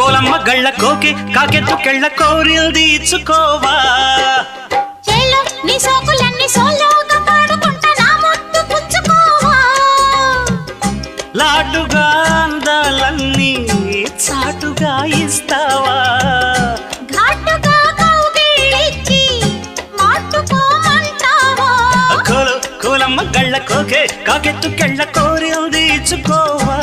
కోలమ్మ గళ్ళ కోకి కాకెత్తు కెళ్ళ కోరిల్ తీర్చుకోవా నీ సోకులన్నీ సోలోగా పాడుకుంటా నా ముద్దు పుచ్చుకోవా లాటుగా అందాలన్నీ చాటుగా ఇస్తావా ఘాటుగా కౌగిలించి మాటుకోమంటావా కోలమ్మ గళ్ళ కోకే కాకెత్తు కెళ్ళ కోరిల్ తీర్చుకోవా